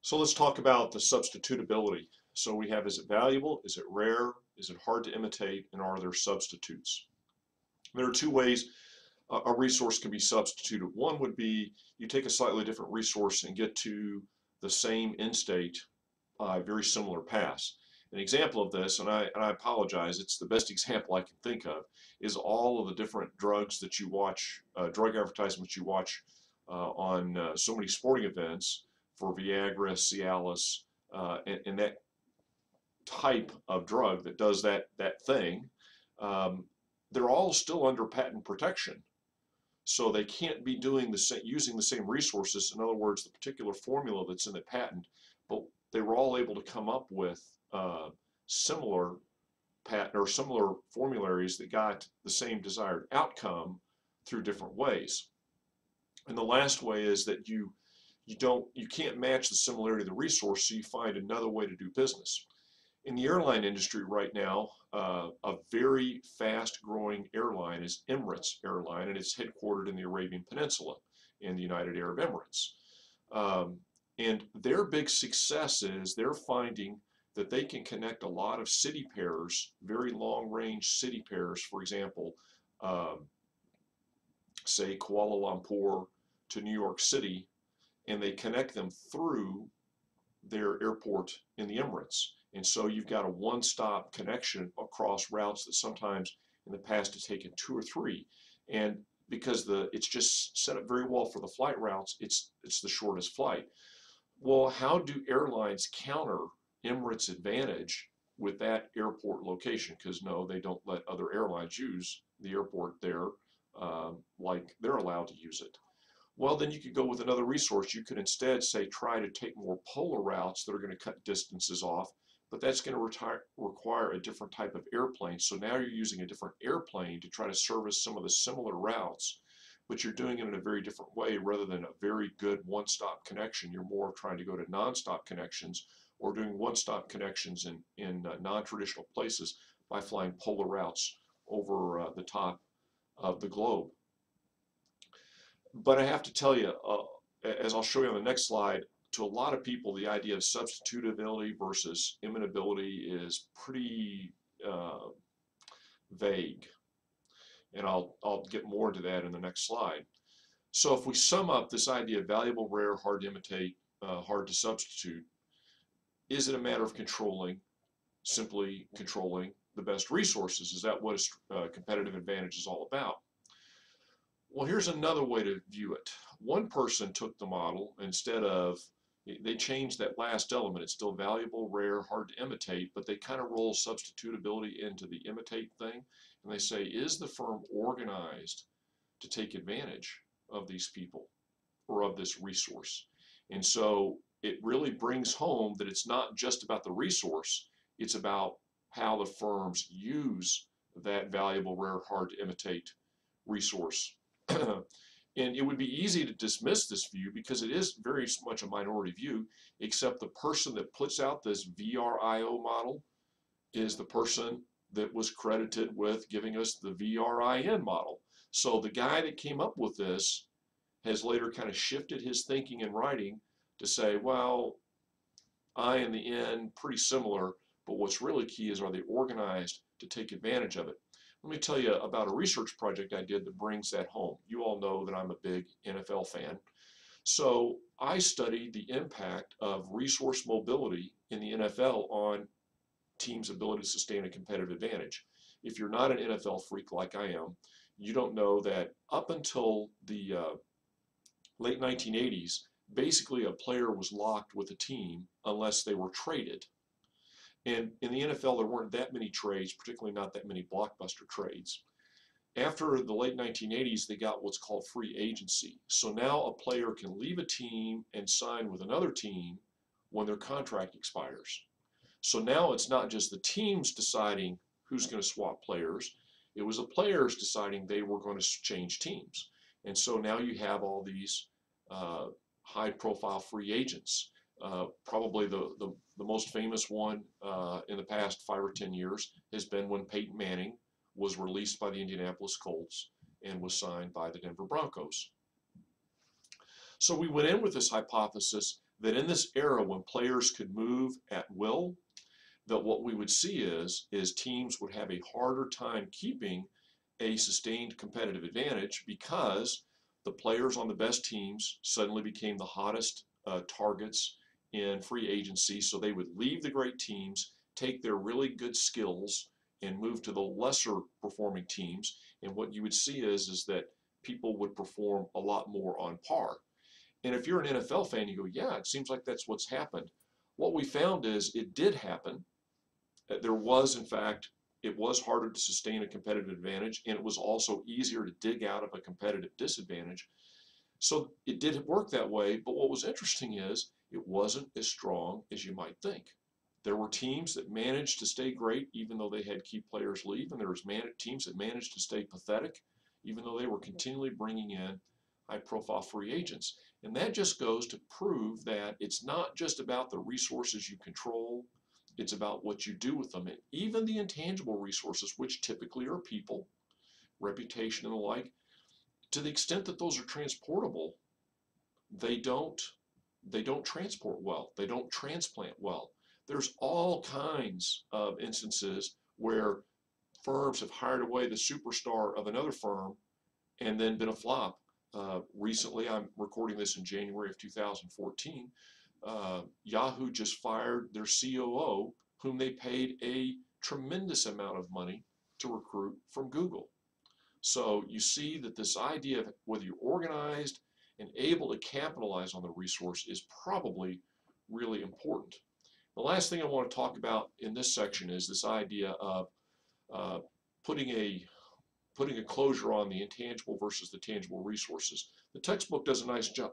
So let's talk about the substitutability. So we have, is it valuable? Is it rare? Is it hard to imitate? And are there substitutes? There are two ways a resource can be substituted. One would be you take a slightly different resource and get to the same end state by a very similar paths. An example of this, and I apologize, it's the best example I can think of, is all of the different drugs that you watch, drug advertisements you watch on so many sporting events for Viagra, Cialis, and that type of drug that does that thing. They're all still under patent protection. So they can't be doing using the same resources. In other words, the particular formula that's in the patent, but they were all able to come up with similar patent or similar formularies that got the same desired outcome through different ways. And the last way is that you can't match the similarity of the resource, so you find another way to do business. In the airline industry right now, a very fast-growing airline is Emirates Airline, and it's headquartered in the Arabian Peninsula in the United Arab Emirates. And their big success is they're finding that they can connect a lot of city pairs, very long-range city pairs, for example, say Kuala Lumpur to New York City, and they connect them through their airport in the Emirates. And so you've got a one-stop connection across routes that sometimes in the past have taken 2 or 3. And because it's just set up very well for the flight routes, it's the shortest flight. Well, how do airlines counter Emirates' advantage with that airport location? Because no, they don't let other airlines use the airport there like they're allowed to use it. Well, then you could go with another resource. You could instead say try to take more polar routes that are going to cut distances off, but that's going to require a different type of airplane. So now you're using a different airplane to try to service some of the similar routes, but you're doing it in a very different way rather than a very good one-stop connection. You're more trying to go to non-stop connections or doing one-stop connections in non-traditional places by flying polar routes over the top of the globe. But I have to tell you, as I'll show you on the next slide, to a lot of people, the idea of substitutability versus imitability is pretty vague. And I'll get more into that in the next slide. So if we sum up this idea of valuable, rare, hard to imitate, hard to substitute, is it a matter of simply controlling the best resources? Is that what a competitive advantage is all about? Well, here's another way to view it. One person took the model, instead of, they changed that last element. It's still valuable, rare, hard to imitate, but they kind of roll substitutability into the imitate thing. And they say, is the firm organized to take advantage of these people or of this resource? And so it really brings home that it's not just about the resource, it's about how the firms use that valuable, rare, hard to imitate resource. And it would be easy to dismiss this view because it is very much a minority view, except the person that puts out this VRIO model is the person that was credited with giving us the VRIN model. So the guy that came up with this has later kind of shifted his thinking and writing to say, well, I and the N, pretty similar, but what's really key is, are they organized to take advantage of it? Let me tell you about a research project I did that brings that home. You all know that I'm a big NFL fan. So I studied the impact of resource mobility in the NFL on teams' ability to sustain a competitive advantage. If you're not an NFL freak like I am, you don't know that up until the late 1980s, basically a player was locked with a team unless they were traded. And in the NFL, there weren't that many trades, particularly not that many blockbuster trades. After the late 1980s, they got what's called free agency. So now a player can leave a team and sign with another team when their contract expires. So now it's not just the teams deciding who's going to swap players. It was the players deciding they were going to change teams. And so now you have all these high-profile free agents. Probably the most famous one in the past 5 or 10 years has been when Peyton Manning was released by the Indianapolis Colts and was signed by the Denver Broncos. So we went in with this hypothesis that in this era when players could move at will, that what we would see is teams would have a harder time keeping a sustained competitive advantage because the players on the best teams suddenly became the hottest targets in free agency. So they would leave the great teams, take their really good skills, and move to the lesser performing teams. And what you would see is that people would perform a lot more on par. And if you're an NFL fan, you go, yeah, it seems like that's what's happened. What we found is it did happen. There was, in fact, it was harder to sustain a competitive advantage, and it was also easier to dig out of a competitive disadvantage. So it did work that way, but what was interesting is it wasn't as strong as you might think. There were teams that managed to stay great even though they had key players leave, and there was teams that managed to stay pathetic even though they were continually bringing in high-profile free agents. And that just goes to prove that it's not just about the resources you control, it's about what you do with them. And even the intangible resources, which typically are people, reputation, and the like, to the extent that those are transportable, they don't transport well. They don't transplant well. There's all kinds of instances where firms have hired away the superstar of another firm and then been a flop. Recently, I'm recording this in January of 2014, Yahoo just fired their COO, whom they paid a tremendous amount of money to recruit from Google. So you see that this idea of whether you're organized and able to capitalize on the resource is probably really important. The last thing I want to talk about in this section is this idea of putting a closure on the intangible versus the tangible resources. The textbook does a nice job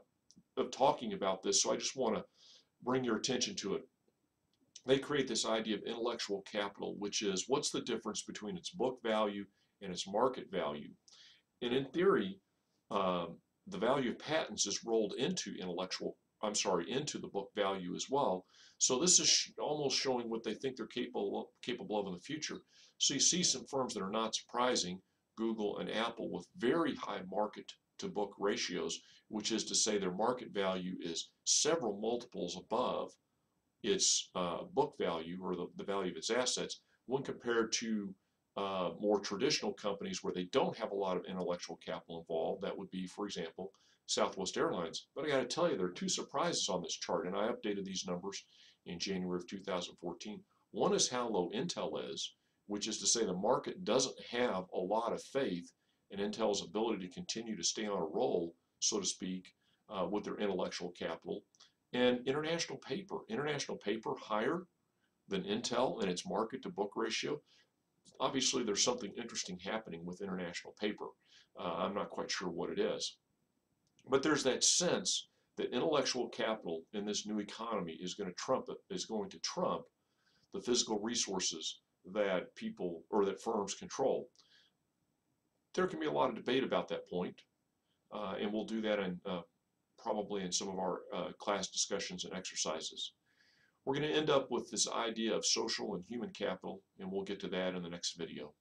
of talking about this, so I just want to bring your attention to it. They create this idea of intellectual capital, which is what's the difference between its book value and its market value. And in theory, the value of patents is rolled into into the book value as well. So this is almost showing what they think they're capable of in the future. So you see some firms that are not surprising, Google and Apple, with very high market to book ratios, which is to say their market value is several multiples above its book value, or the value of its assets, when compared to more traditional companies where they don't have a lot of intellectual capital involved. That would be, for example, Southwest Airlines. But I got to tell you, there are two surprises on this chart, and I updated these numbers in January of 2014. One is how low Intel is, which is to say the market doesn't have a lot of faith in Intel's ability to continue to stay on a roll, so to speak, with their intellectual capital. And International Paper higher than Intel in its market to book ratio. Obviously, there's something interesting happening with International Paper. I'm not quite sure what it is. But there's that sense that intellectual capital in this new economy is going to trump the physical resources that people or that firms control. There can be a lot of debate about that point, and we'll do that in probably in some of our class discussions and exercises. We're going to end up with this idea of social and human capital, and we'll get to that in the next video.